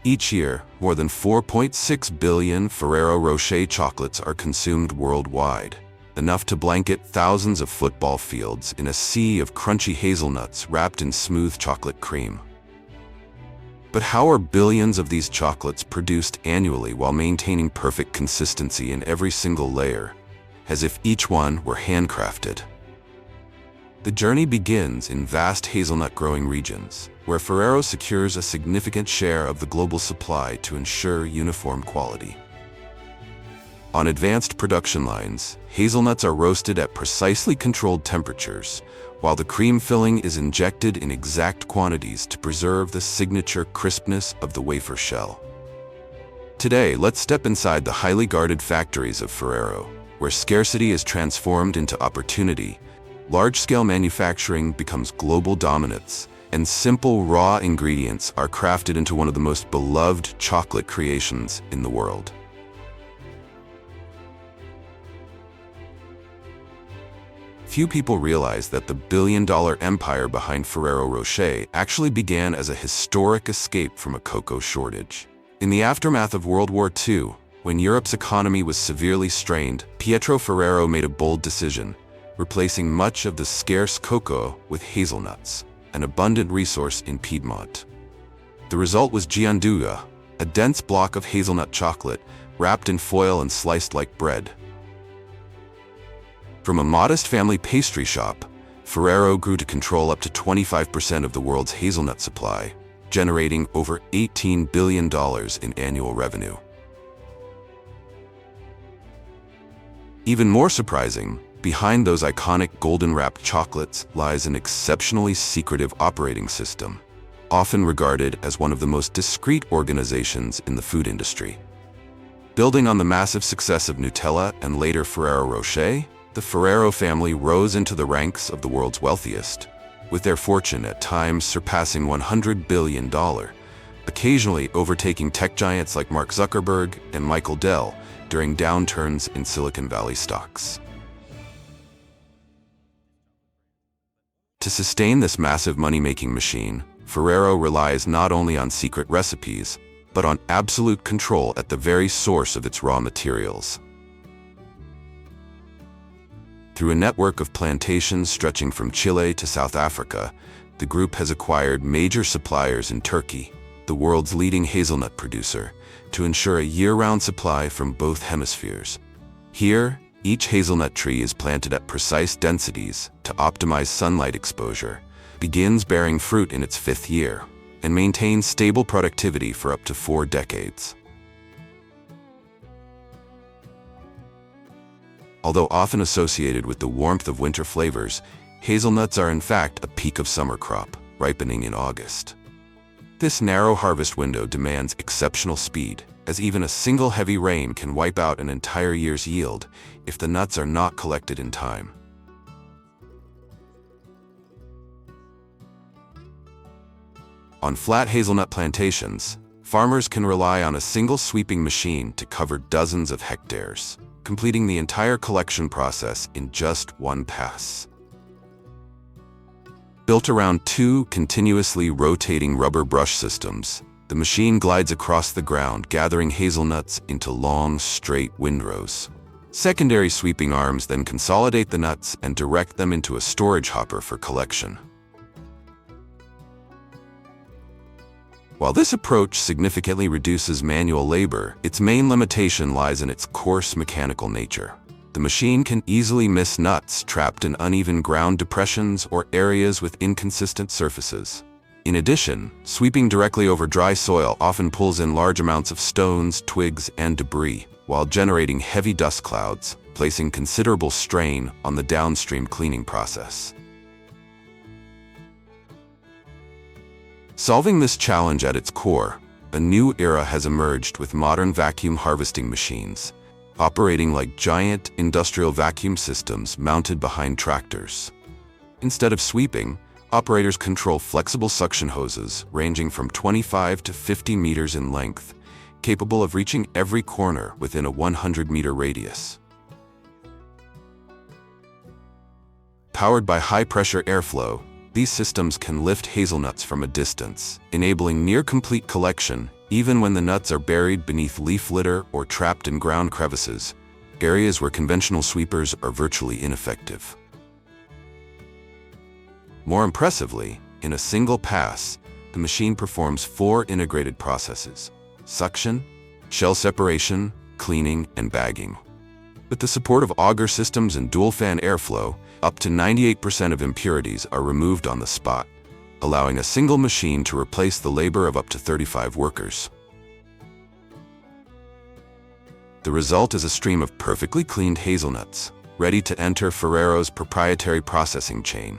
Each year, more than 4.6 billion Ferrero Rocher chocolates are consumed worldwide, enough to blanket thousands of football fields in a sea of crunchy hazelnuts wrapped in smooth chocolate cream. But how are billions of these chocolates produced annually while maintaining perfect consistency in every single layer, as if each one were handcrafted? The journey begins in vast hazelnut growing regions, where Ferrero secures a significant share of the global supply to ensure uniform quality. On advanced production lines, hazelnuts are roasted at precisely controlled temperatures, while the cream filling is injected in exact quantities to preserve the signature crispness of the wafer shell. Today, let's step inside the highly guarded factories of Ferrero, where scarcity is transformed into opportunity, large-scale manufacturing becomes global dominance, and simple raw ingredients are crafted into one of the most beloved chocolate creations in the world. Few people realize that the billion-dollar empire behind Ferrero Rocher actually began as a historic escape from a cocoa shortage. In the aftermath of World War II, when Europe's economy was severely strained, Pietro Ferrero made a bold decision, replacing much of the scarce cocoa with hazelnuts, an abundant resource in Piedmont. The result was gianduja, a dense block of hazelnut chocolate wrapped in foil and sliced like bread. From a modest family pastry shop, Ferrero grew to control up to 25% of the world's hazelnut supply, generating over $18 billion in annual revenue. Even more surprising, behind those iconic golden-wrapped chocolates lies an exceptionally secretive operating system, often regarded as one of the most discreet organizations in the food industry. Building on the massive success of Nutella and later Ferrero Rocher, the Ferrero family rose into the ranks of the world's wealthiest, with their fortune at times surpassing $100 billion, occasionally overtaking tech giants like Mark Zuckerberg and Michael Dell during downturns in Silicon Valley stocks. To sustain this massive money-making machine, Ferrero relies not only on secret recipes, but on absolute control at the very source of its raw materials. Through a network of plantations stretching from Chile to South Africa, the group has acquired major suppliers in Turkey, the world's leading hazelnut producer, to ensure a year-round supply from both hemispheres. Here, each hazelnut tree is planted at precise densities to optimize sunlight exposure, begins bearing fruit in its 5th year, and maintains stable productivity for up to 4 decades. Although often associated with the warmth of winter flavors, hazelnuts are in fact a peak of summer crop, ripening in August. This narrow harvest window demands exceptional speed, as even a single heavy rain can wipe out an entire year's yield if the nuts are not collected in time. On flat hazelnut plantations, farmers can rely on a single sweeping machine to cover dozens of hectares, completing the entire collection process in just one pass. Built around 2 continuously rotating rubber brush systems, the machine glides across the ground, gathering hazelnuts into long, straight windrows. Secondary sweeping arms then consolidate the nuts and direct them into a storage hopper for collection. While this approach significantly reduces manual labor, its main limitation lies in its coarse mechanical nature. The machine can easily miss nuts trapped in uneven ground depressions or areas with inconsistent surfaces. In addition, sweeping directly over dry soil often pulls in large amounts of stones, twigs, and debris, while generating heavy dust clouds, placing considerable strain on the downstream cleaning process. Solving this challenge at its core, a new era has emerged with modern vacuum harvesting machines, operating like giant industrial vacuum systems mounted behind tractors. Instead of sweeping, operators control flexible suction hoses ranging from 25 to 50 meters in length, capable of reaching every corner within a 100-meter radius. Powered by high-pressure airflow, these systems can lift hazelnuts from a distance, enabling near-complete collection Even when the nuts are buried beneath leaf litter or trapped in ground crevices, areas where conventional sweepers are virtually ineffective. More impressively, in a single pass, the machine performs 4 integrated processes: suction, shell separation, cleaning, and bagging. With the support of auger systems and dual-fan airflow, up to 98% of impurities are removed on the spot, allowing a single machine to replace the labor of up to 35 workers. The result is a stream of perfectly cleaned hazelnuts, ready to enter Ferrero's proprietary processing chain,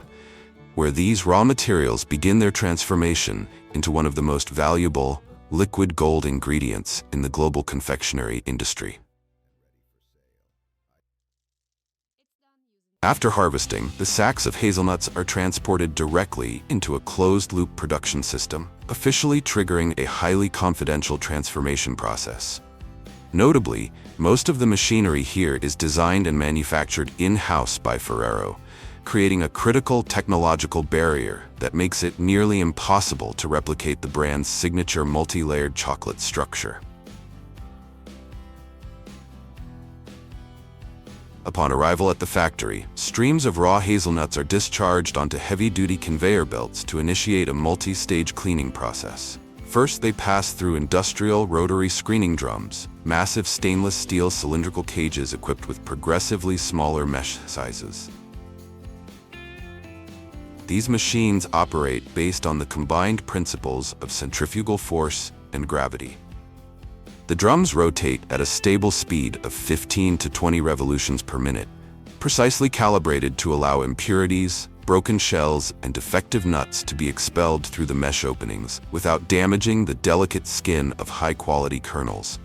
where these raw materials begin their transformation into one of the most valuable, liquid gold ingredients in the global confectionery industry. After harvesting, the sacks of hazelnuts are transported directly into a closed-loop production system, officially triggering a highly confidential transformation process. Notably, most of the machinery here is designed and manufactured in-house by Ferrero, creating a critical technological barrier that makes it nearly impossible to replicate the brand's signature multi-layered chocolate structure. Upon arrival at the factory, streams of raw hazelnuts are discharged onto heavy-duty conveyor belts to initiate a multi-stage cleaning process. First, they pass through industrial rotary screening drums, massive stainless steel cylindrical cages equipped with progressively smaller mesh sizes. These machines operate based on the combined principles of centrifugal force and gravity. The drums rotate at a stable speed of 15 to 20 revolutions per minute, precisely calibrated to allow impurities, broken shells, and defective nuts to be expelled through the mesh openings without damaging the delicate skin of high-quality kernels.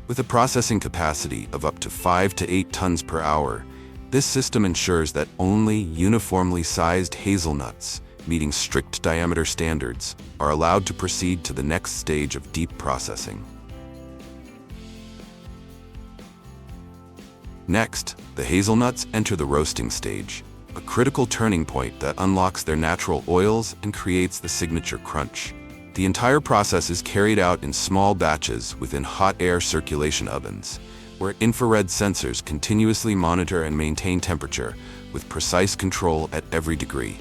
With a processing capacity of up to 5 to 8 tons per hour, this system ensures that only uniformly sized hazelnuts, meeting strict diameter standards, are allowed to proceed to the next stage of deep processing. Next, the hazelnuts enter the roasting stage, a critical turning point that unlocks their natural oils and creates the signature crunch. The entire process is carried out in small batches within hot air circulation ovens, where infrared sensors continuously monitor and maintain temperature with precise control at every degree.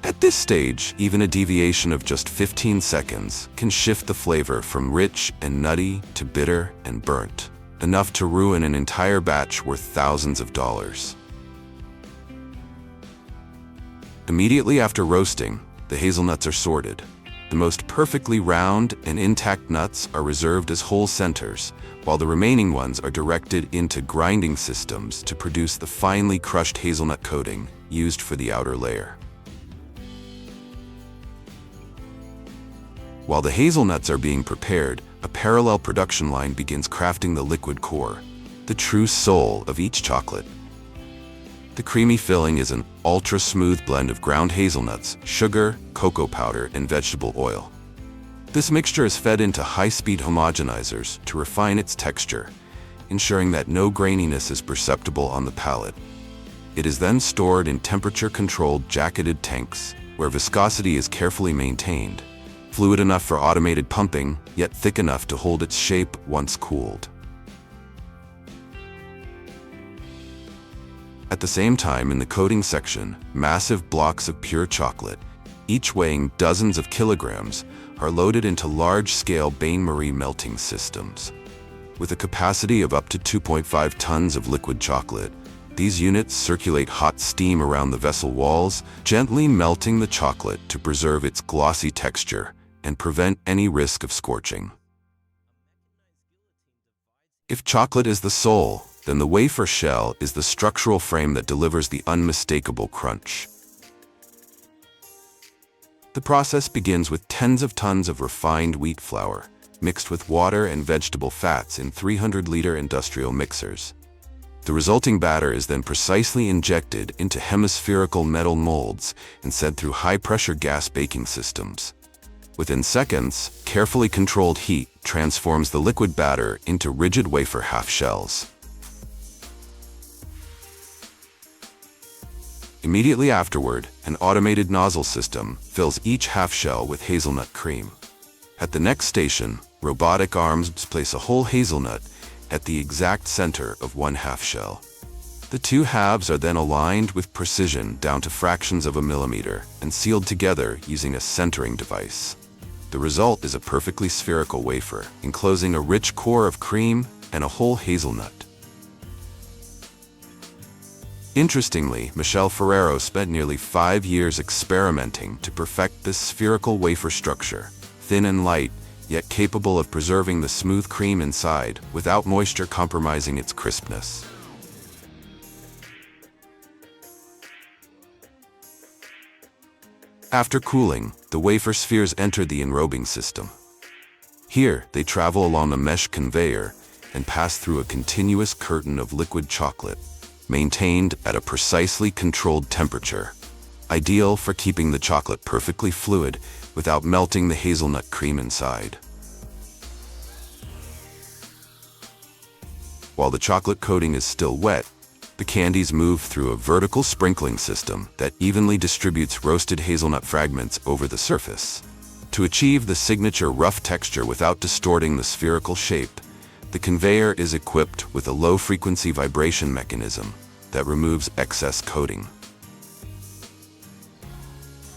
At this stage, even a deviation of just 15 seconds can shift the flavor from rich and nutty to bitter and burnt, enough to ruin an entire batch worth thousands of dollars. Immediately after roasting, the hazelnuts are sorted. The most perfectly round and intact nuts are reserved as whole centers, while the remaining ones are directed into grinding systems to produce the finely crushed hazelnut coating used for the outer layer. While the hazelnuts are being prepared, a parallel production line begins crafting the liquid core, the true soul of each chocolate. The creamy filling is an ultra-smooth blend of ground hazelnuts, sugar, cocoa powder, and vegetable oil. This mixture is fed into high-speed homogenizers to refine its texture, ensuring that no graininess is perceptible on the palate. It is then stored in temperature-controlled jacketed tanks, where viscosity is carefully maintained, fluid enough for automated pumping, yet thick enough to hold its shape once cooled. At the same time, in the coating section, massive blocks of pure chocolate, each weighing dozens of kilograms, are loaded into large-scale bain-marie melting systems. With a capacity of up to 2.5 tons of liquid chocolate, these units circulate hot steam around the vessel walls, gently melting the chocolate to preserve its glossy texture and prevent any risk of scorching. If chocolate is the soul, then the wafer shell is the structural frame that delivers the unmistakable crunch. The process begins with tens of tons of refined wheat flour, mixed with water and vegetable fats in 300-liter industrial mixers. The resulting batter is then precisely injected into hemispherical metal molds and sent through high-pressure gas baking systems. Within seconds, carefully controlled heat transforms the liquid batter into rigid wafer half-shells. Immediately afterward, an automated nozzle system fills each half-shell with hazelnut cream. At the next station, robotic arms place a whole hazelnut at the exact center of one half-shell. The two halves are then aligned with precision down to fractions of a millimeter and sealed together using a centering device. The result is a perfectly spherical wafer, enclosing a rich core of cream and a whole hazelnut. Interestingly, Michel Ferrero spent nearly 5 years experimenting to perfect this spherical wafer structure, thin and light, yet capable of preserving the smooth cream inside without moisture compromising its crispness. After cooling, the wafer spheres enter the enrobing system. Here, they travel along a mesh conveyor and pass through a continuous curtain of liquid chocolate, maintained at a precisely controlled temperature, ideal for keeping the chocolate perfectly fluid without melting the hazelnut cream inside. While the chocolate coating is still wet, the candies move through a vertical sprinkling system that evenly distributes roasted hazelnut fragments over the surface. To achieve the signature rough texture without distorting the spherical shape, the conveyor is equipped with a low-frequency vibration mechanism that removes excess coating.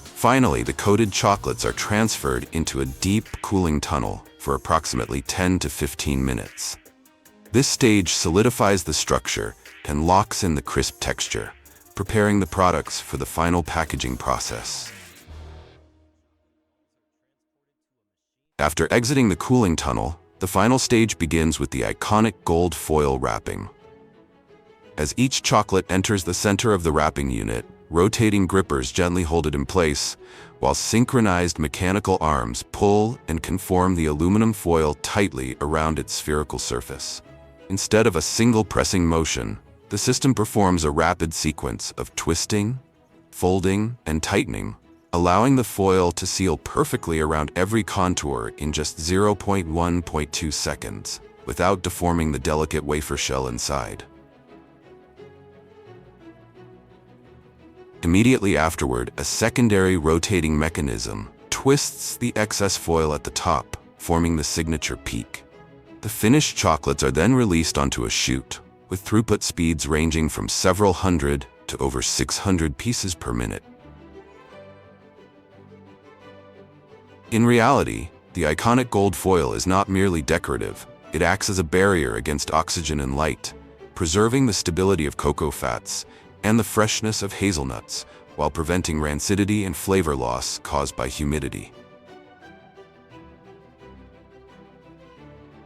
Finally, the coated chocolates are transferred into a deep cooling tunnel for approximately 10 to 15 minutes. This stage solidifies the structure and locks in the crisp texture, preparing the products for the final packaging process. After exiting the cooling tunnel, the final stage begins with the iconic gold foil wrapping. As each chocolate enters the center of the wrapping unit, rotating grippers gently hold it in place, while synchronized mechanical arms pull and conform the aluminum foil tightly around its spherical surface. Instead of a single pressing motion, the system performs a rapid sequence of twisting, folding, and tightening, allowing the foil to seal perfectly around every contour in just 0.1.2 seconds, without deforming the delicate wafer shell inside. Immediately afterward, a secondary rotating mechanism twists the excess foil at the top, forming the signature peak. The finished chocolates are then released onto a chute, with throughput speeds ranging from several hundred to over 600 pieces per minute. In reality, the iconic gold foil is not merely decorative, it acts as a barrier against oxygen and light, preserving the stability of cocoa fats and the freshness of hazelnuts, while preventing rancidity and flavor loss caused by humidity.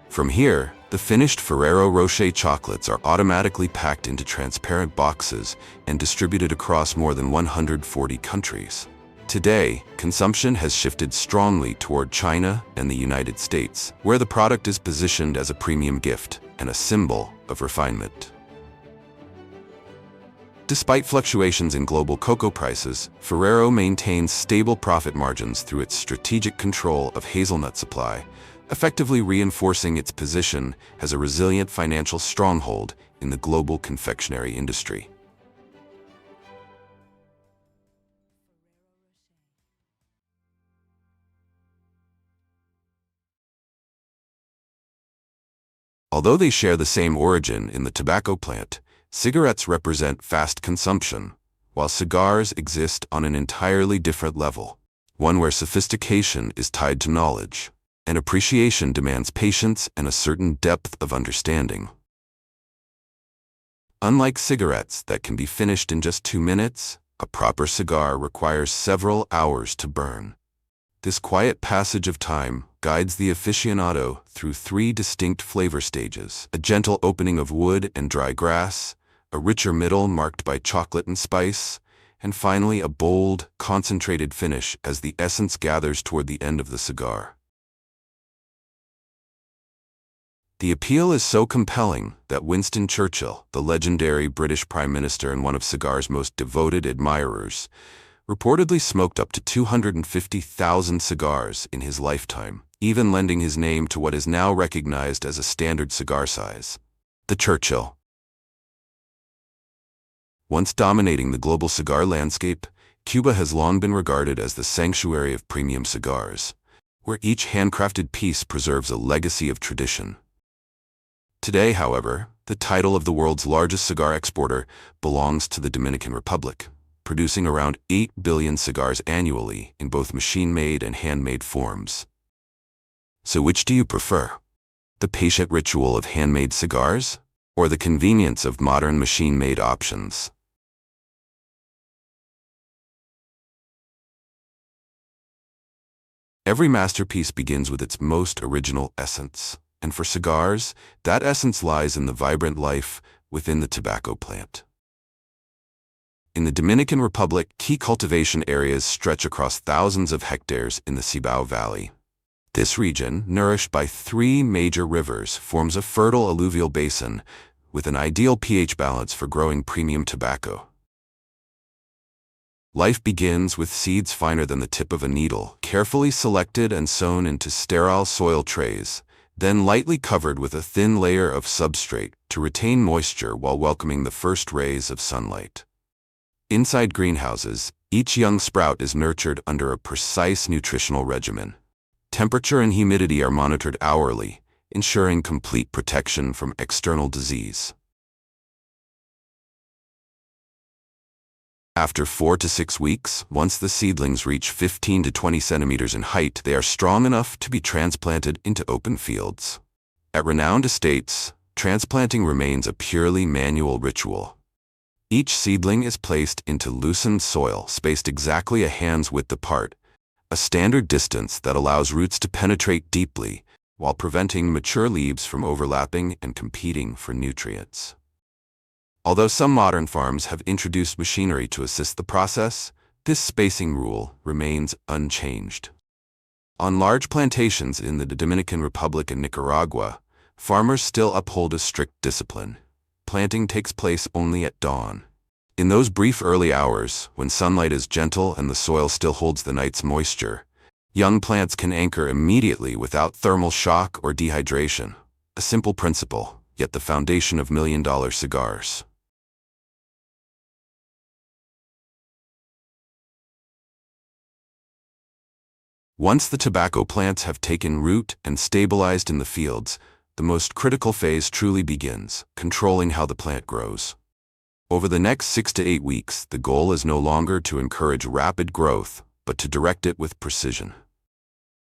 From here, the finished Ferrero Rocher chocolates are automatically packed into transparent boxes and distributed across more than 140 countries. Today, consumption has shifted strongly toward China and the United States, where the product is positioned as a premium gift and a symbol of refinement. Despite fluctuations in global cocoa prices, Ferrero maintains stable profit margins through its strategic control of hazelnut supply, effectively reinforcing its position as a resilient financial stronghold in the global confectionery industry. Although they share the same origin in the tobacco plant, cigarettes represent fast consumption, while cigars exist on an entirely different level, one where sophistication is tied to knowledge, and appreciation demands patience and a certain depth of understanding. Unlike cigarettes that can be finished in just 2 minutes, a proper cigar requires several hours to burn. This quiet passage of time guides the aficionado through 3 distinct flavor stages: a gentle opening of wood and dry grass, a richer middle marked by chocolate and spice, and finally a bold, concentrated finish as the essence gathers toward the end of the cigar. The appeal is so compelling that Winston Churchill, the legendary British Prime Minister and one of cigars' most devoted admirers, reportedly smoked up to 250,000 cigars in his lifetime, even lending his name to what is now recognized as a standard cigar size, the Churchill. Once dominating the global cigar landscape, Cuba has long been regarded as the sanctuary of premium cigars, where each handcrafted piece preserves a legacy of tradition. Today, however, the title of the world's largest cigar exporter belongs to the Dominican Republic, producing around 8 billion cigars annually in both machine-made and handmade forms. So which do you prefer? The patient ritual of handmade cigars, or the convenience of modern machine-made options? Every masterpiece begins with its most original essence, and for cigars, that essence lies in the vibrant life within the tobacco plant. In the Dominican Republic, key cultivation areas stretch across thousands of hectares in the Cibao Valley. This region, nourished by 3 major rivers, forms a fertile alluvial basin with an ideal pH balance for growing premium tobacco. Life begins with seeds finer than the tip of a needle, carefully selected and sown into sterile soil trays, then lightly covered with a thin layer of substrate to retain moisture while welcoming the first rays of sunlight. Inside greenhouses, each young sprout is nurtured under a precise nutritional regimen. Temperature and humidity are monitored hourly, ensuring complete protection from external disease. After 4 to 6 weeks, once the seedlings reach 15 to 20 centimeters in height, they are strong enough to be transplanted into open fields. At renowned estates, transplanting remains a purely manual ritual. Each seedling is placed into loosened soil, spaced exactly a hand's width apart, a standard distance that allows roots to penetrate deeply while preventing mature leaves from overlapping and competing for nutrients. Although some modern farms have introduced machinery to assist the process, this spacing rule remains unchanged. On large plantations in the Dominican Republic and Nicaragua, farmers still uphold a strict discipline. Planting takes place only at dawn. In those brief early hours, when sunlight is gentle and the soil still holds the night's moisture, young plants can anchor immediately without thermal shock or dehydration. A simple principle, yet the foundation of million-dollar cigars. Once the tobacco plants have taken root and stabilized in the fields, the most critical phase truly begins, controlling how the plant grows. Over the next 6 to 8 weeks, the goal is no longer to encourage rapid growth, but to direct it with precision.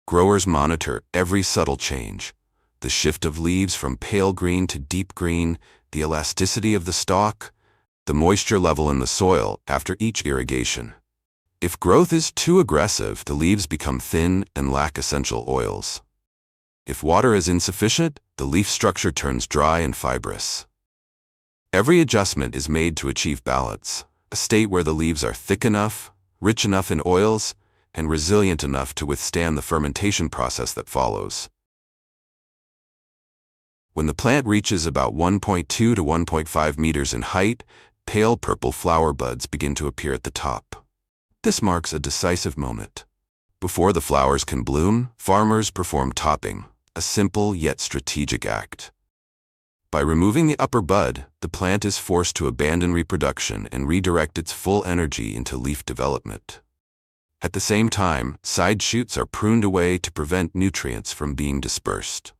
Growers monitor every subtle change, the shift of leaves from pale green to deep green, the elasticity of the stalk, the moisture level in the soil after each irrigation. If growth is too aggressive, the leaves become thin and lack essential oils. If water is insufficient, the leaf structure turns dry and fibrous. Every adjustment is made to achieve balance, a state where the leaves are thick enough, rich enough in oils, and resilient enough to withstand the fermentation process that follows. When the plant reaches about 1.2 to 1.5 meters in height, pale purple flower buds begin to appear at the top. This marks a decisive moment. Before the flowers can bloom, farmers perform topping, a simple yet strategic act. By removing the upper bud, the plant is forced to abandon reproduction and redirect its full energy into leaf development. At the same time, side shoots are pruned away to prevent nutrients from being dispersed.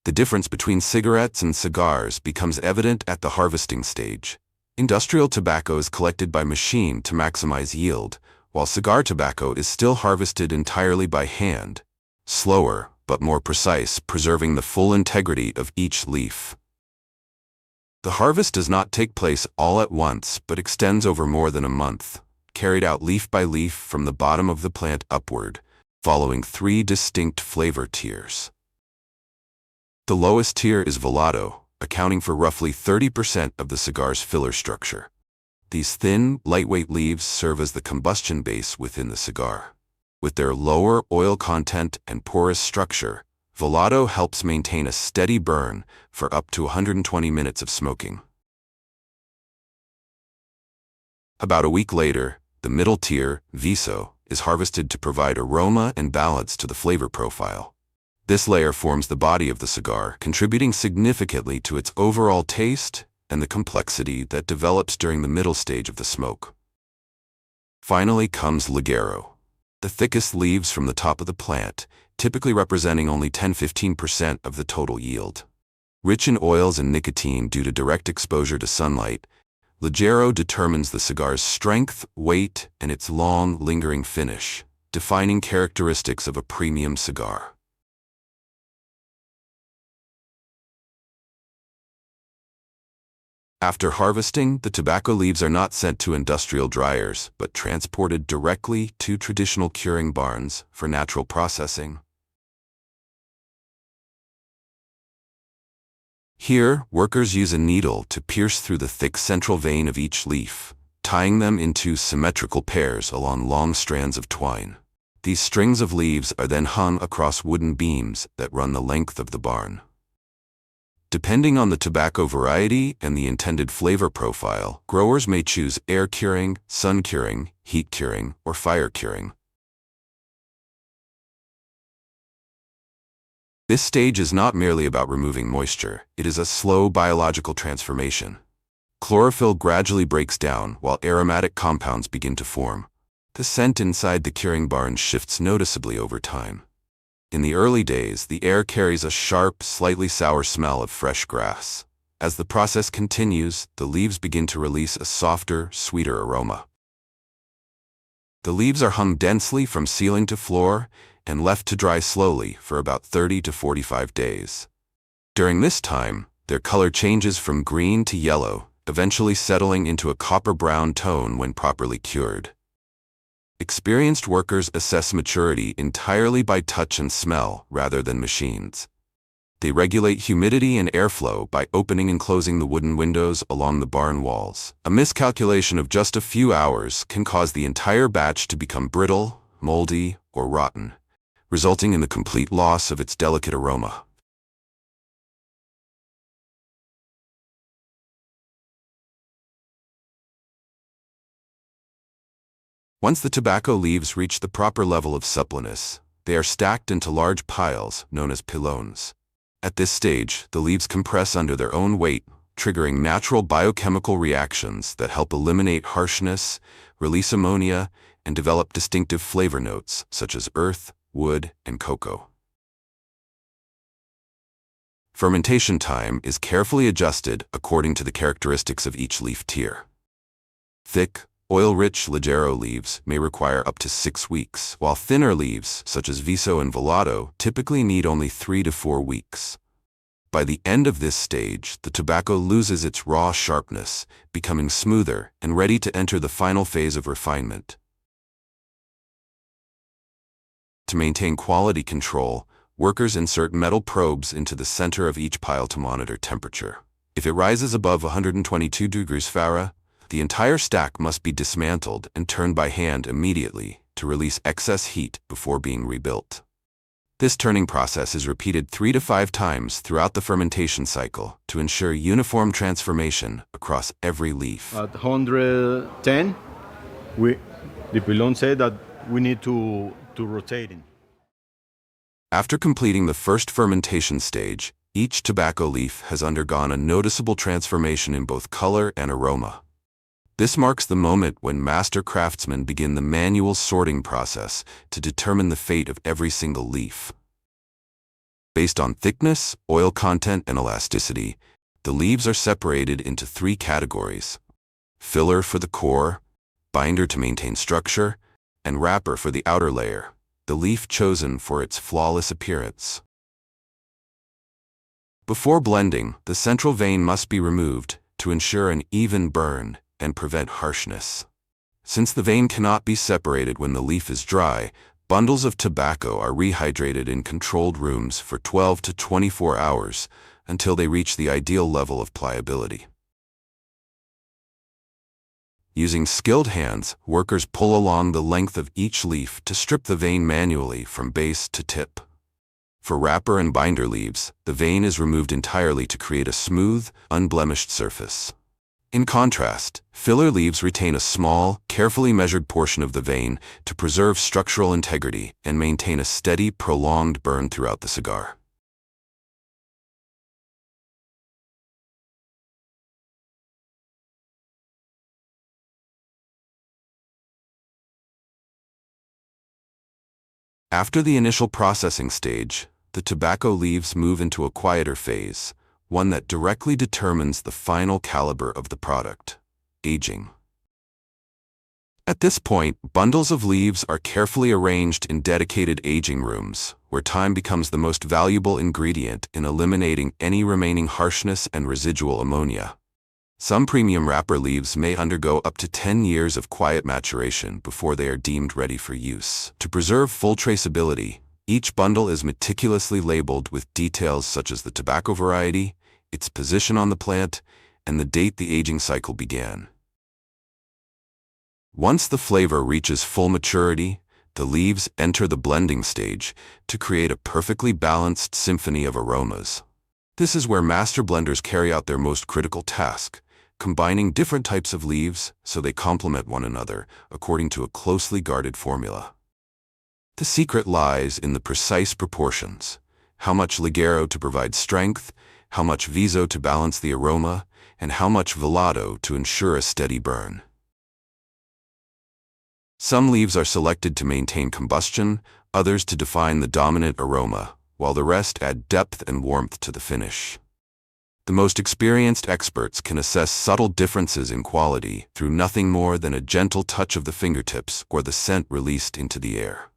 The difference between cigarettes and cigars becomes evident at the harvesting stage. Industrial tobacco is collected by machine to maximize yield, while cigar tobacco is still harvested entirely by hand, slower but more precise, preserving the full integrity of each leaf. The harvest does not take place all at once but extends over more than a month, carried out leaf by leaf from the bottom of the plant upward, following 3 distinct flavor tiers. The lowest tier is volado, accounting for roughly 30% of the cigar's filler structure. These thin, lightweight leaves serve as the combustion base within the cigar. With their lower oil content and porous structure, volado helps maintain a steady burn for up to 120 minutes of smoking. About a week later, the middle tier, viso, is harvested to provide aroma and balance to the flavor profile. This layer forms the body of the cigar, contributing significantly to its overall taste and the complexity that develops during the middle stage of the smoke. Finally comes ligero, the thickest leaves from the top of the plant, typically representing only 10–15% of the total yield. Rich in oils and nicotine due to direct exposure to sunlight, ligero determines the cigar's strength, weight, and its long, lingering finish, defining characteristics of a premium cigar. After harvesting, the tobacco leaves are not sent to industrial dryers, but transported directly to traditional curing barns for natural processing. Here, workers use a needle to pierce through the thick central vein of each leaf, tying them into symmetrical pairs along long strands of twine. These strings of leaves are then hung across wooden beams that run the length of the barn. Depending on the tobacco variety and the intended flavor profile, growers may choose air curing, sun curing, heat curing, or fire curing. This stage is not merely about removing moisture, it is a slow biological transformation. Chlorophyll gradually breaks down while aromatic compounds begin to form. The scent inside the curing barn shifts noticeably over time. In the early days, the air carries a sharp, slightly sour smell of fresh grass. As the process continues, the leaves begin to release a softer, sweeter aroma. The leaves are hung densely from ceiling to floor and left to dry slowly for about 30 to 45 days. During this time, their color changes from green to yellow, eventually settling into a copper-brown tone when properly cured. Experienced workers assess maturity entirely by touch and smell rather than machines. They regulate humidity and airflow by opening and closing the wooden windows along the barn walls. A miscalculation of just a few hours can cause the entire batch to become brittle, moldy, or rotten, resulting in the complete loss of its delicate aroma. Once the tobacco leaves reach the proper level of suppleness, they are stacked into large piles known as pilones. At this stage, the leaves compress under their own weight, triggering natural biochemical reactions that help eliminate harshness, release ammonia, and develop distinctive flavor notes such as earth, wood, and cocoa. Fermentation time is carefully adjusted according to the characteristics of each leaf tier. Thick, oil-rich ligero leaves may require up to 6 weeks, while thinner leaves, such as viso and velado, typically need only 3 to 4 weeks. By the end of this stage, the tobacco loses its raw sharpness, becoming smoother and ready to enter the final phase of refinement. To maintain quality control, workers insert metal probes into the center of each pile to monitor temperature. If it rises above 122 degrees Fahrenheit, the entire stack must be dismantled and turned by hand immediately to release excess heat before being rebuilt. This turning process is repeated 3 to 5 times throughout the fermentation cycle to ensure uniform transformation across every leaf. At 110, the pilon said that we need to rotate it. After completing the first fermentation stage, each tobacco leaf has undergone a noticeable transformation in both color and aroma. This marks the moment when master craftsmen begin the manual sorting process to determine the fate of every single leaf. Based on thickness, oil content, and elasticity, the leaves are separated into 3 categories: filler for the core, binder to maintain structure, and wrapper for the outer layer, the leaf chosen for its flawless appearance. Before blending, the central vein must be removed to ensure an even burn and prevent harshness. Since the vein cannot be separated when the leaf is dry, bundles of tobacco are rehydrated in controlled rooms for 12 to 24 hours until they reach the ideal level of pliability. Using skilled hands, workers pull along the length of each leaf to strip the vein manually from base to tip. For wrapper and binder leaves, the vein is removed entirely to create a smooth, unblemished surface. In contrast, filler leaves retain a small, carefully measured portion of the vein to preserve structural integrity and maintain a steady, prolonged burn throughout the cigar. After the initial processing stage, the tobacco leaves move into a quieter phase, one that directly determines the final caliber of the product: aging. At this point, bundles of leaves are carefully arranged in dedicated aging rooms, where time becomes the most valuable ingredient in eliminating any remaining harshness and residual ammonia. Some premium wrapper leaves may undergo up to 10 years of quiet maturation before they are deemed ready for use. To preserve full traceability, each bundle is meticulously labeled with details such as the tobacco variety, its position on the plant, and the date the aging cycle began. Once the flavor reaches full maturity, the leaves enter the blending stage to create a perfectly balanced symphony of aromas. This is where master blenders carry out their most critical task, combining different types of leaves so they complement one another according to a closely guarded formula. The secret lies in the precise proportions: how much Ligero to provide strength, how much Viso to balance the aroma, and how much Velado to ensure a steady burn. Some leaves are selected to maintain combustion, others to define the dominant aroma, while the rest add depth and warmth to the finish. The most experienced experts can assess subtle differences in quality through nothing more than a gentle touch of the fingertips or the scent released into the air.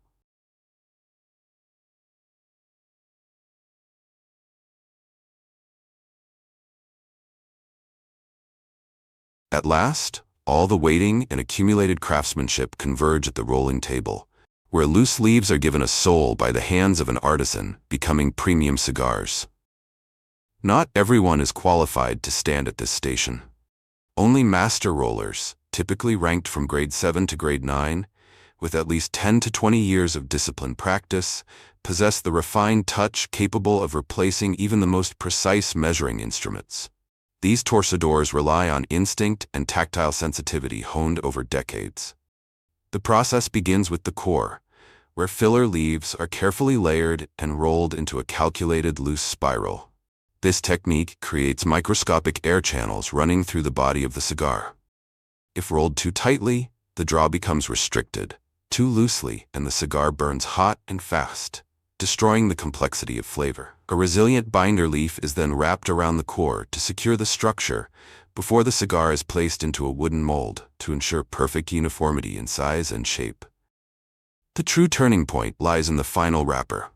At last, all the waiting and accumulated craftsmanship converge at the rolling table, where loose leaves are given a soul by the hands of an artisan, becoming premium cigars. Not everyone is qualified to stand at this station. Only master rollers, typically ranked from grade 7 to grade 9, with at least 10 to 20 years of disciplined practice, possess the refined touch capable of replacing even the most precise measuring instruments. These torcedores rely on instinct and tactile sensitivity honed over decades. The process begins with the core, where filler leaves are carefully layered and rolled into a calculated loose spiral. This technique creates microscopic air channels running through the body of the cigar. If rolled too tightly, the draw becomes restricted; too loosely, and the cigar burns hot and fast, destroying the complexity of flavor. A resilient binder leaf is then wrapped around the core to secure the structure before the cigar is placed into a wooden mold to ensure perfect uniformity in size and shape. The true turning point lies in the final wrapper.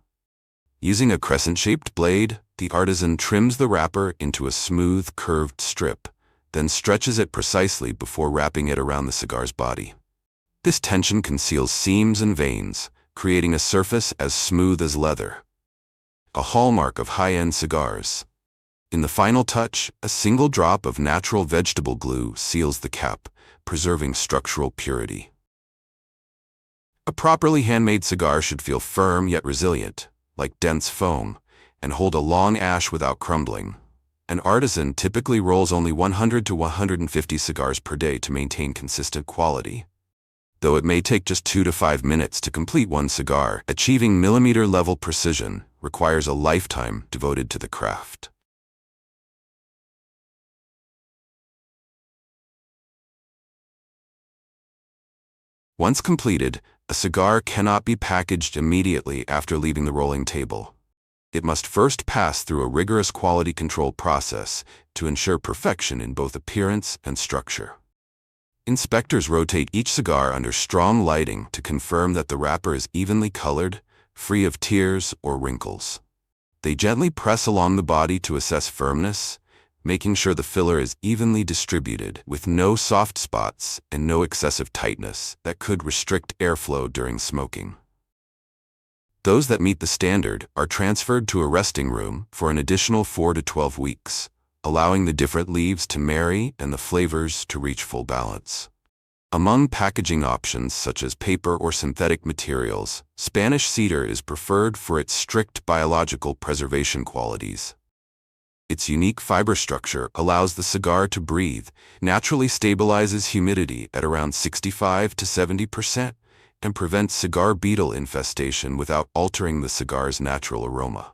Using a crescent-shaped blade, the artisan trims the wrapper into a smooth, curved strip, then stretches it precisely before wrapping it around the cigar's body. This tension conceals seams and veins, creating a surface as smooth as leather, a hallmark of high-end cigars. In the final touch, a single drop of natural vegetable glue seals the cap, preserving structural purity. A properly handmade cigar should feel firm yet resilient, like dense foam, and hold a long ash without crumbling. An artisan typically rolls only 100 to 150 cigars per day to maintain consistent quality. Though it may take just 2 to 5 minutes to complete one cigar, achieving millimeter-level precision requires a lifetime devoted to the craft. Once completed, a cigar cannot be packaged immediately after leaving the rolling table. It must first pass through a rigorous quality control process to ensure perfection in both appearance and structure. Inspectors rotate each cigar under strong lighting to confirm that the wrapper is evenly colored, free of tears or wrinkles. They gently press along the body to assess firmness, making sure the filler is evenly distributed, with no soft spots and no excessive tightness that could restrict airflow during smoking. Those that meet the standard are transferred to a resting room for an additional 4 to 12 weeks, allowing the different leaves to marry and the flavors to reach full balance. Among packaging options such as paper or synthetic materials, Spanish cedar is preferred for its strict biological preservation qualities. Its unique fiber structure allows the cigar to breathe, naturally stabilizes humidity at around 65 to 70%, and prevents cigar beetle infestation without altering the cigar's natural aroma.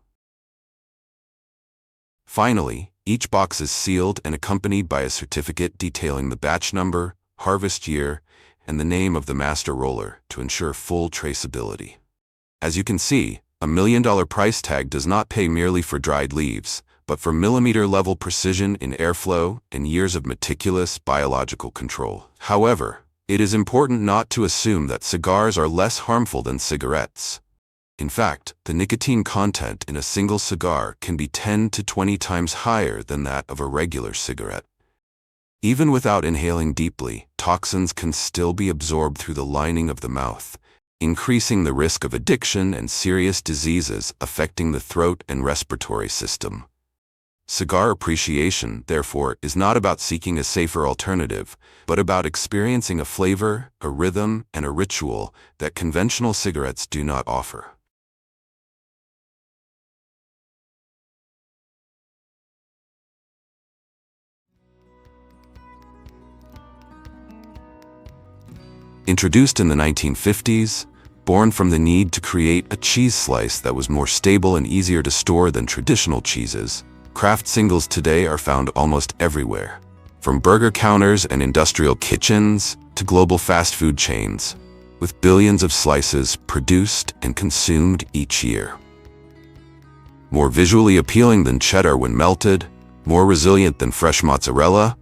Finally, each box is sealed and accompanied by a certificate detailing the batch number, harvest year, and the name of the master roller to ensure full traceability. As you can see, a $1 million price tag does not pay merely for dried leaves, but for millimeter-level precision in airflow and years of meticulous biological control. However, it is important not to assume that cigars are less harmful than cigarettes. In fact, the nicotine content in a single cigar can be 10 to 20 times higher than that of a regular cigarette. Even without inhaling deeply, toxins can still be absorbed through the lining of the mouth, increasing the risk of addiction and serious diseases affecting the throat and respiratory system. Cigar appreciation, therefore, is not about seeking a safer alternative, but about experiencing a flavor, a rhythm, and a ritual that conventional cigarettes do not offer. Introduced in the 1950s, born from the need to create a cheese slice that was more stable and easier to store than traditional cheeses, Kraft singles today are found almost everywhere, from burger counters and industrial kitchens to global fast food chains, with billions of slices produced and consumed each year. More visually appealing than cheddar when melted, more resilient than fresh mozzarella,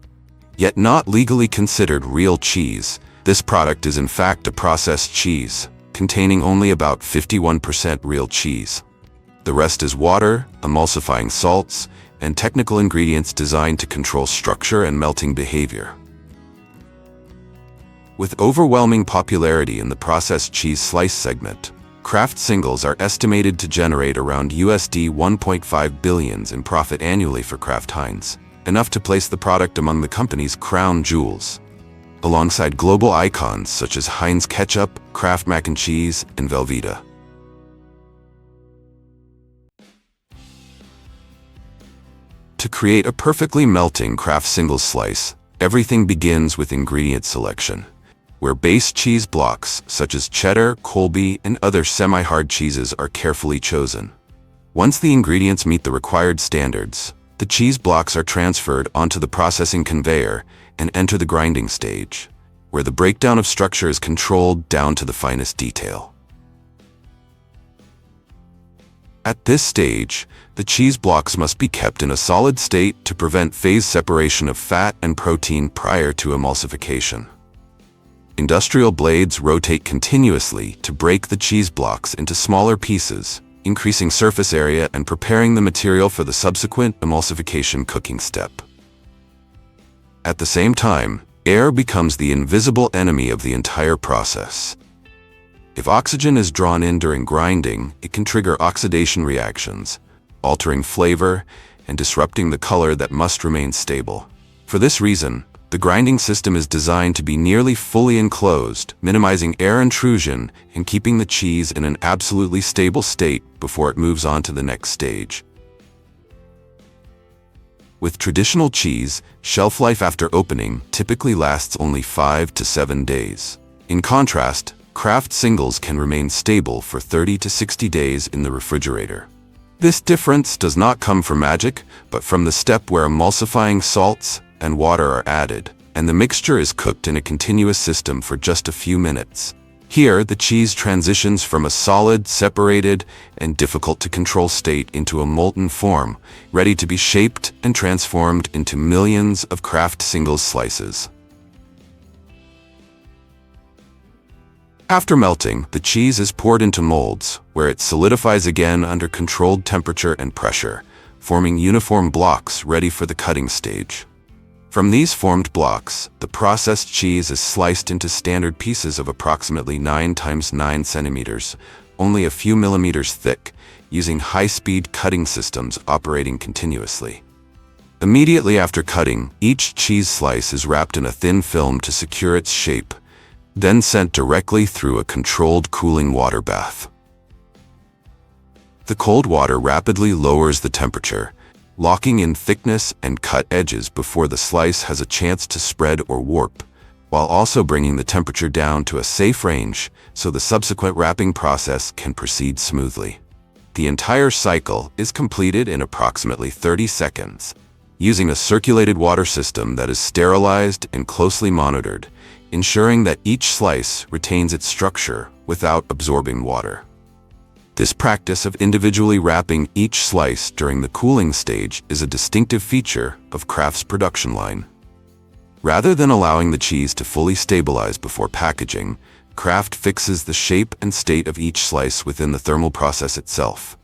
yet not legally considered real cheese, this product is in fact a processed cheese, containing only about 51% real cheese. The rest is water, emulsifying salts, and technical ingredients designed to control structure and melting behavior. With overwhelming popularity in the processed cheese slice segment, Kraft singles are estimated to generate around USD 1.5 billion in profit annually for Kraft Heinz, enough to place the product among the company's crown jewels, alongside global icons such as Heinz Ketchup, Kraft Mac and Cheese, and Velveeta. To create a perfectly melting Kraft single slice, everything begins with ingredient selection, where base cheese blocks such as cheddar, Colby, and other semi-hard cheeses are carefully chosen. Once the ingredients meet the required standards, the cheese blocks are transferred onto the processing conveyor and enter the grinding stage, where the breakdown of structure is controlled down to the finest detail. At this stage, the cheese blocks must be kept in a solid state to prevent phase separation of fat and protein prior to emulsification. Industrial blades rotate continuously to break the cheese blocks into smaller pieces, increasing surface area and preparing the material for the subsequent emulsification cooking step. At the same time, air becomes the invisible enemy of the entire process. If oxygen is drawn in during grinding, it can trigger oxidation reactions, altering flavor and disrupting the color that must remain stable. For this reason, the grinding system is designed to be nearly fully enclosed, minimizing air intrusion and keeping the cheese in an absolutely stable state before it moves on to the next stage. With traditional cheese, shelf life after opening typically lasts only 5 to 7 days. In contrast, Kraft singles can remain stable for 30 to 60 days in the refrigerator. This difference does not come from magic, but from the step where emulsifying salts and water are added, and the mixture is cooked in a continuous system for just a few minutes. Here, the cheese transitions from a solid, separated, and difficult-to-control state into a molten form, ready to be shaped and transformed into millions of Kraft singles slices. After melting, the cheese is poured into molds, where it solidifies again under controlled temperature and pressure, forming uniform blocks ready for the cutting stage. From these formed blocks, the processed cheese is sliced into standard pieces of approximately 9 × 9 centimeters, only a few millimeters thick, using high-speed cutting systems operating continuously. Immediately after cutting, each cheese slice is wrapped in a thin film to secure its shape, then sent directly through a controlled cooling water bath. The cold water rapidly lowers the temperature, locking in thickness and cut edges before the slice has a chance to spread or warp, while also bringing the temperature down to a safe range so the subsequent wrapping process can proceed smoothly. The entire cycle is completed in approximately 30 seconds, using a circulated water system that is sterilized and closely monitored, ensuring that each slice retains its structure without absorbing water. This practice of individually wrapping each slice during the cooling stage is a distinctive feature of Kraft's production line. Rather than allowing the cheese to fully stabilize before packaging, Kraft fixes the shape and state of each slice within the thermal process itself,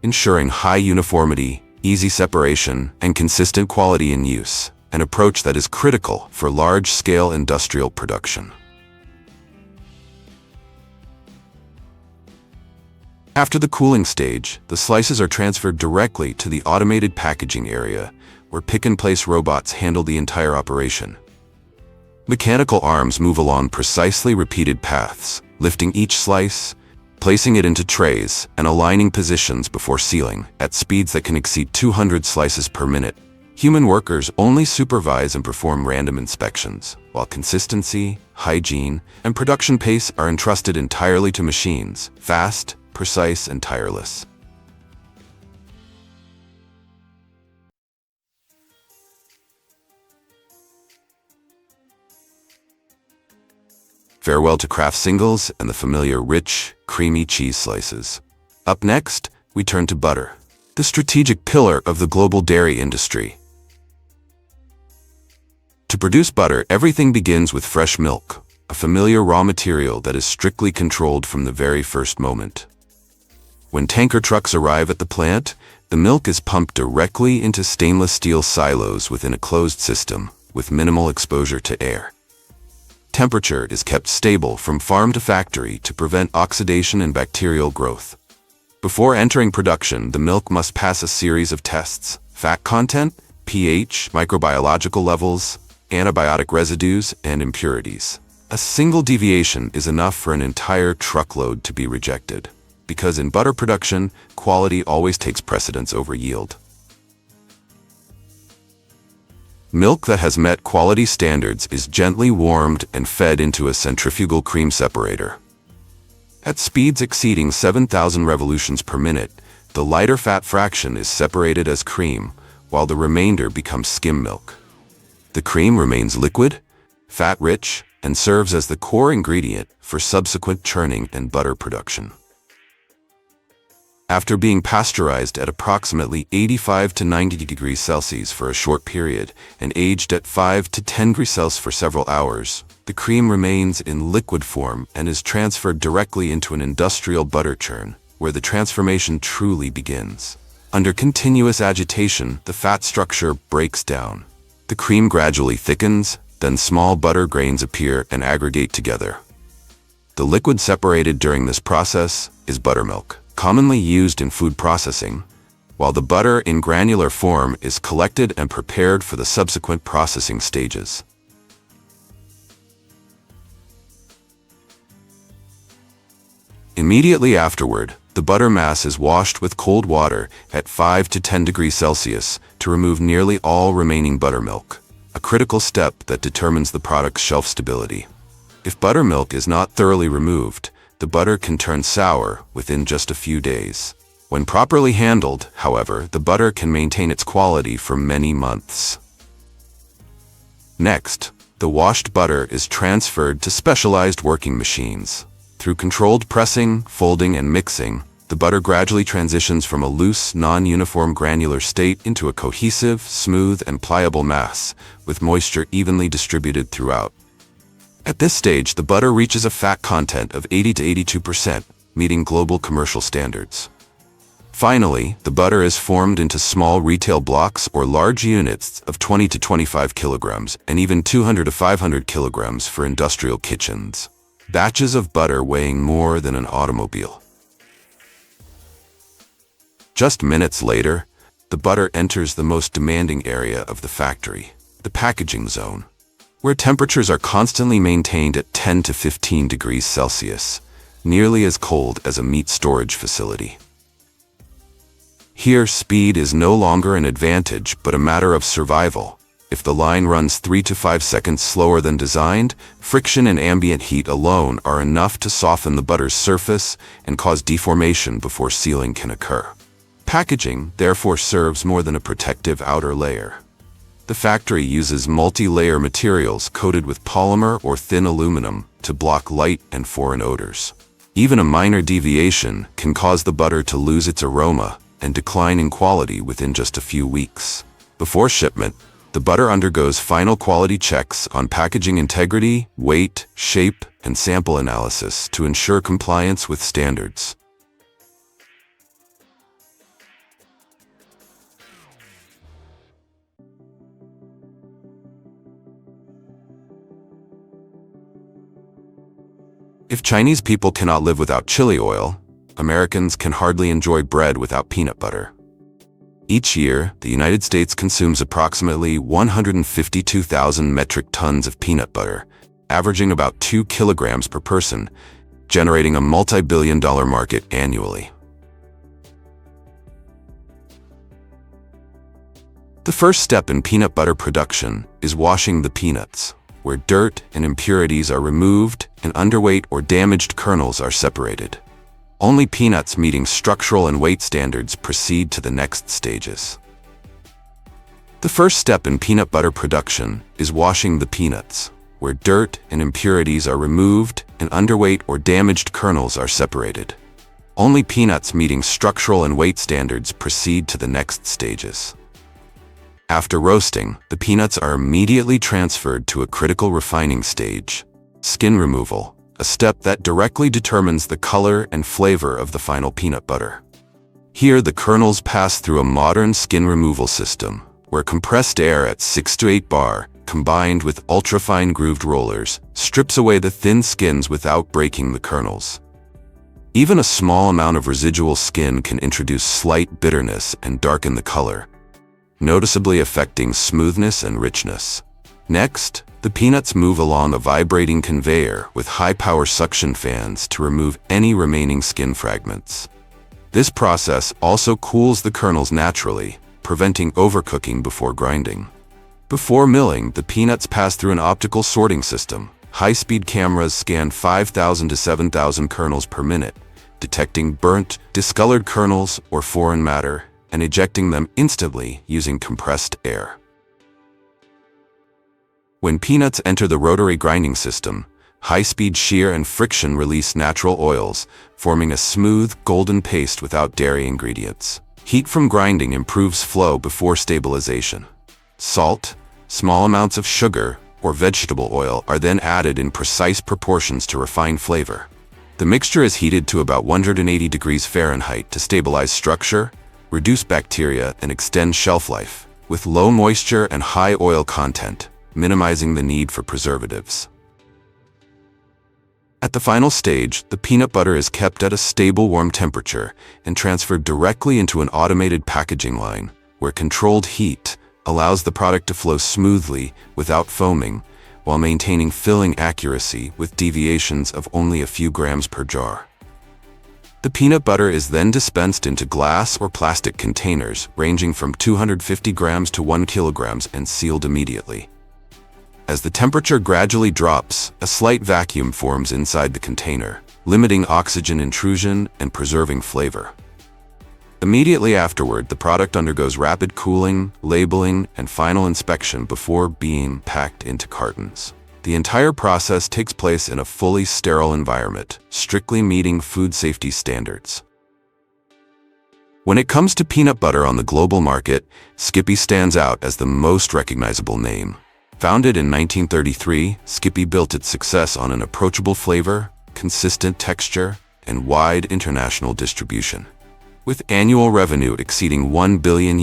ensuring high uniformity, easy separation, and consistent quality in use, an approach that is critical for large-scale industrial production. After the cooling stage, the slices are transferred directly to the automated packaging area, where pick-and-place robots handle the entire operation. Mechanical arms move along precisely repeated paths, lifting each slice, placing it into trays, and aligning positions before sealing, at speeds that can exceed 200 slices per minute. Human workers only supervise and perform random inspections, while consistency, hygiene, and production pace are entrusted entirely to machines, fast, precise, and tireless. Farewell to Kraft singles and the familiar rich, creamy cheese slices. Up next, we turn to butter, the strategic pillar of the global dairy industry. To produce butter, everything begins with fresh milk, a familiar raw material that is strictly controlled from the very first moment. When tanker trucks arrive at the plant, the milk is pumped directly into stainless steel silos within a closed system, with minimal exposure to air. Temperature is kept stable from farm to factory to prevent oxidation and bacterial growth. Before entering production, the milk must pass a series of tests: fat content, pH, microbiological levels, antibiotic residues, and impurities. A single deviation is enough for an entire truckload to be rejected, because in butter production, quality always takes precedence over yield. Milk that has met quality standards is gently warmed and fed into a centrifugal cream separator. At speeds exceeding 7,000 revolutions per minute, the lighter fat fraction is separated as cream, while the remainder becomes skim milk. The cream remains liquid, fat-rich, and serves as the core ingredient for subsequent churning and butter production. After being pasteurized at approximately 85 to 90 degrees Celsius for a short period and aged at 5 to 10 degrees Celsius for several hours, the cream remains in liquid form and is transferred directly into an industrial butter churn, where the transformation truly begins. Under continuous agitation, the fat structure breaks down. The cream gradually thickens, then small butter grains appear and aggregate together. The liquid separated during this process is buttermilk, commonly used in food processing, while the butter in granular form is collected and prepared for the subsequent processing stages. Immediately afterward, the butter mass is washed with cold water at 5 to 10 degrees Celsius to remove nearly all remaining buttermilk, a critical step that determines the product's shelf stability. If buttermilk is not thoroughly removed, the butter can turn sour within just a few days. When properly handled, however, the butter can maintain its quality for many months. Next, the washed butter is transferred to specialized working machines. Through controlled pressing, folding, and mixing, the butter gradually transitions from a loose, non-uniform granular state into a cohesive, smooth, and pliable mass, with moisture evenly distributed throughout. At this stage, the butter reaches a fat content of 80 to 82%, meeting global commercial standards. Finally, the butter is formed into small retail blocks or large units of 20 to 25 kilograms and even 200 to 500 kilograms for industrial kitchens. Batches of butter weighing more than an automobile. Just minutes later, the butter enters the most demanding area of the factory, the packaging zone, where temperatures are constantly maintained at 10 to 15 degrees Celsius, nearly as cold as a meat storage facility. Here, speed is no longer an advantage, but a matter of survival. If the line runs 3 to 5 seconds slower than designed, friction and ambient heat alone are enough to soften the butter's surface and cause deformation before sealing can occur. Packaging, therefore, serves more than a protective outer layer. The factory uses multi-layer materials coated with polymer or thin aluminum to block light and foreign odors. Even a minor deviation can cause the butter to lose its aroma and decline in quality within just a few weeks. Before shipment, the butter undergoes final quality checks on packaging integrity, weight, shape, and sample analysis to ensure compliance with standards. If Chinese people cannot live without chili oil, Americans can hardly enjoy bread without peanut butter. Each year, the United States consumes approximately 152,000 metric tons of peanut butter, averaging about 2 kilograms per person, generating a multi-billion-dollar market annually. The first step in peanut butter production is washing the peanuts, where dirt and impurities are removed and underweight or damaged kernels are separated. Only peanuts meeting structural and weight standards proceed to the next stages. The first step in peanut butter production is washing the peanuts, where dirt and impurities are removed and underweight or damaged kernels are separated. Only peanuts meeting structural and weight standards proceed to the next stages. After roasting, the peanuts are immediately transferred to a critical refining stage, skin removal, a step that directly determines the color and flavor of the final peanut butter. Here, the kernels pass through a modern skin removal system, where compressed air at 6 to 8 bar, combined with ultrafine grooved rollers, strips away the thin skins without breaking the kernels. Even a small amount of residual skin can introduce slight bitterness and darken the color, noticeably affecting smoothness and richness. Next, the peanuts move along a vibrating conveyor with high-power suction fans to remove any remaining skin fragments. This process also cools the kernels naturally, preventing overcooking before grinding. Before milling, the peanuts pass through an optical sorting system. High-speed cameras scan 5,000 to 7,000 kernels per minute, detecting burnt, discolored kernels or foreign matter, and ejecting them instantly using compressed air. When peanuts enter the rotary grinding system, high-speed shear and friction release natural oils, forming a smooth, golden paste without dairy ingredients. Heat from grinding improves flow before stabilization. Salt, small amounts of sugar, or vegetable oil are then added in precise proportions to refine flavor. The mixture is heated to about 180 degrees Fahrenheit to stabilize structure, reduce bacteria, and extend shelf life, with low moisture and high oil content, minimizing the need for preservatives. At the final stage, the peanut butter is kept at a stable warm temperature and transferred directly into an automated packaging line, where controlled heat allows the product to flow smoothly without foaming, while maintaining filling accuracy with deviations of only a few grams per jar. The peanut butter is then dispensed into glass or plastic containers ranging from 250 grams to 1 kilogram and sealed immediately. As the temperature gradually drops, a slight vacuum forms inside the container, limiting oxygen intrusion and preserving flavor. Immediately afterward, the product undergoes rapid cooling, labeling, and final inspection before being packed into cartons. The entire process takes place in a fully sterile environment, strictly meeting food safety standards. When it comes to peanut butter on the global market, Skippy stands out as the most recognizable name. Founded in 1933, Skippy built its success on an approachable flavor, consistent texture, and wide international distribution. With annual revenue exceeding $1 billion,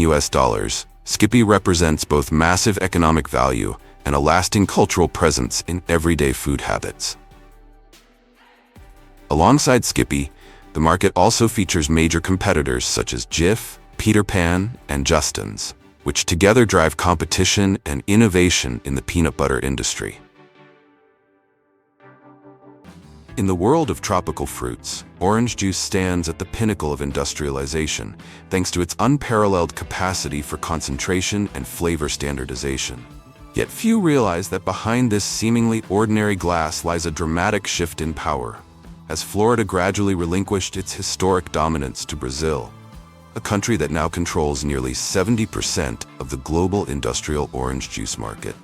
Skippy represents both massive economic value and a lasting cultural presence in everyday food habits. Alongside Skippy, the market also features major competitors such as Jif, Peter Pan, and Justin's, which together drive competition and innovation in the peanut butter industry. In the world of tropical fruits, orange juice stands at the pinnacle of industrialization, thanks to its unparalleled capacity for concentration and flavor standardization. Yet few realize that behind this seemingly ordinary glass lies a dramatic shift in power, as Florida gradually relinquished its historic dominance to Brazil, a country that now controls nearly 70% of the global industrial orange juice market.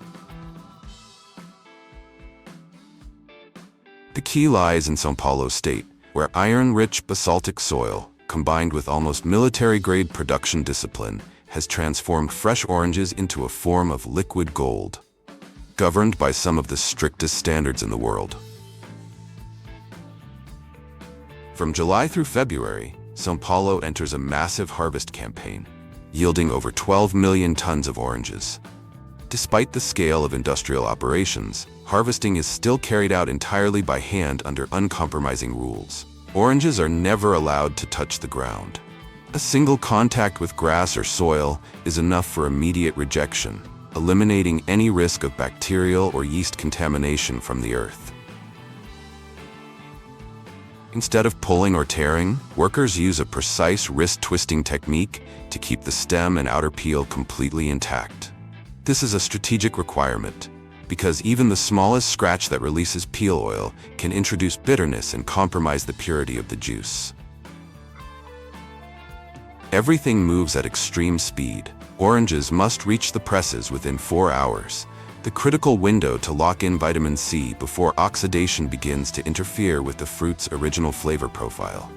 The key lies in São Paulo state, where iron-rich basaltic soil, combined with almost military-grade production discipline, has transformed fresh oranges into a form of liquid gold, governed by some of the strictest standards in the world. From July through February, São Paulo enters a massive harvest campaign, yielding over 12 million tons of oranges. Despite the scale of industrial operations, harvesting is still carried out entirely by hand under uncompromising rules. Oranges are never allowed to touch the ground. A single contact with grass or soil is enough for immediate rejection, eliminating any risk of bacterial or yeast contamination from the earth. Instead of pulling or tearing, workers use a precise wrist-twisting technique to keep the stem and outer peel completely intact. This is a strategic requirement, because even the smallest scratch that releases peel oil can introduce bitterness and compromise the purity of the juice. Everything moves at extreme speed. Oranges must reach the presses within 4 hours, the critical window to lock in vitamin C before oxidation begins to interfere with the fruit's original flavor profile.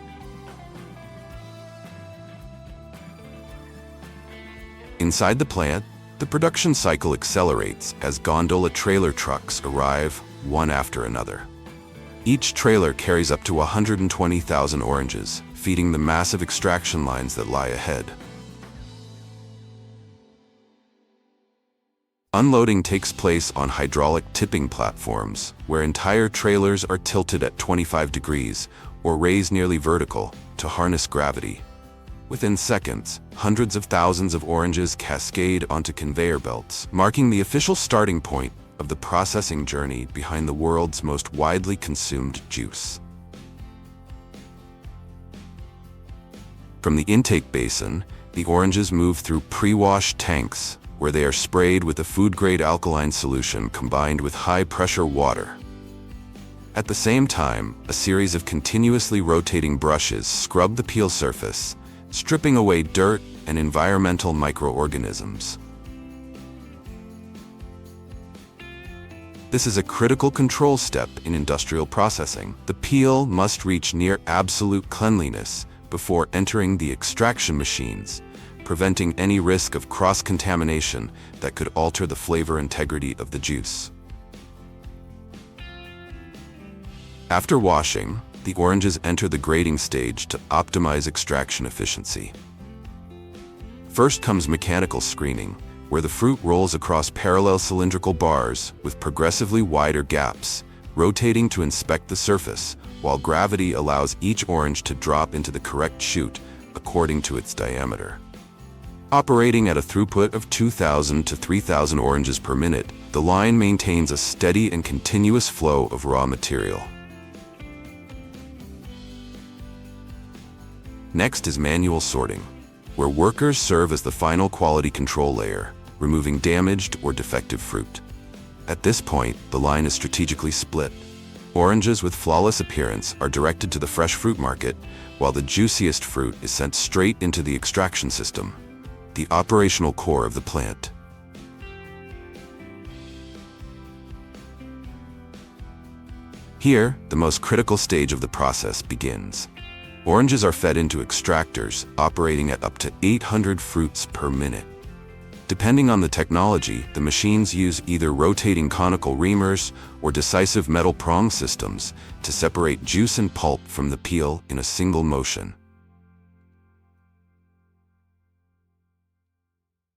Inside the plant, the production cycle accelerates as gondola trailer trucks arrive, one after another. Each trailer carries up to 120,000 oranges, feeding the massive extraction lines that lie ahead. Unloading takes place on hydraulic tipping platforms, where entire trailers are tilted at 25 degrees or raised nearly vertical to harness gravity. Within seconds, hundreds of thousands of oranges cascade onto conveyor belts, marking the official starting point of the processing journey behind the world's most widely consumed juice. From the intake basin, the oranges move through pre-washed tanks, where they are sprayed with a food-grade alkaline solution combined with high-pressure water. At the same time, a series of continuously rotating brushes scrub the peel surface, stripping away dirt and environmental microorganisms. This is a critical control step in industrial processing. The peel must reach near absolute cleanliness before entering the extraction machines, preventing any risk of cross-contamination that could alter the flavor integrity of the juice. After washing, the oranges enter the grading stage to optimize extraction efficiency. First comes mechanical screening, where the fruit rolls across parallel cylindrical bars with progressively wider gaps, rotating to inspect the surface, while gravity allows each orange to drop into the correct chute according to its diameter. Operating at a throughput of 2,000 to 3,000 oranges per minute, the line maintains a steady and continuous flow of raw material. Next is manual sorting, where workers serve as the final quality control layer, removing damaged or defective fruit. At this point, the line is strategically split. Oranges with flawless appearance are directed to the fresh fruit market, while the juiciest fruit is sent straight into the extraction system, the operational core of the plant. Here, the most critical stage of the process begins. Oranges are fed into extractors, operating at up to 800 fruits per minute. Depending on the technology, the machines use either rotating conical reamers or decisive metal prong systems to separate juice and pulp from the peel in a single motion.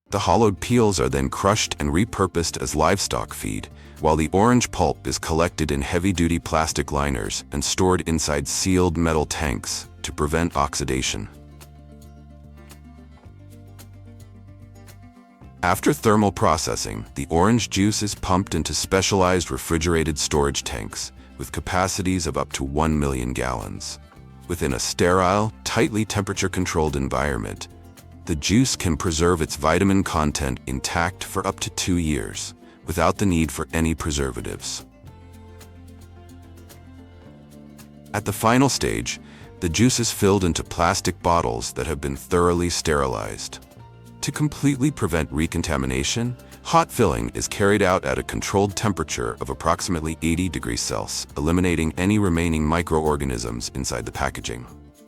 The hollowed peels are then crushed and repurposed as livestock feed, while the orange pulp is collected in heavy-duty plastic liners and stored inside sealed metal tanks to prevent oxidation. After thermal processing, the orange juice is pumped into specialized refrigerated storage tanks, with capacities of up to 1 million gallons. Within a sterile, tightly temperature-controlled environment, the juice can preserve its vitamin content intact for up to 2 years, without the need for any preservatives. At the final stage, the juice is filled into plastic bottles that have been thoroughly sterilized. To completely prevent recontamination, hot filling is carried out at a controlled temperature of approximately 80 degrees Celsius, eliminating any remaining microorganisms inside the packaging.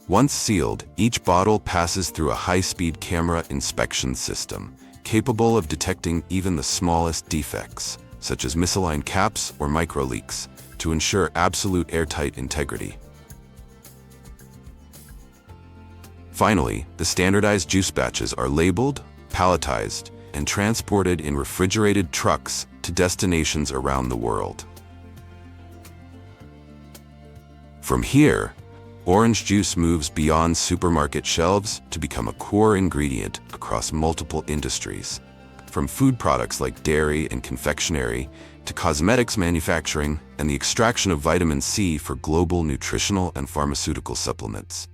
Once sealed, each bottle passes through a high-speed camera inspection system, capable of detecting even the smallest defects, such as misaligned caps or micro-leaks, to ensure absolute airtight integrity. Finally, the standardized juice batches are labeled, palletized, and transported in refrigerated trucks to destinations around the world. From here, orange juice moves beyond supermarket shelves to become a core ingredient across multiple industries, from food products like dairy and confectionery to cosmetics manufacturing and the extraction of vitamin C for global nutritional and pharmaceutical supplements.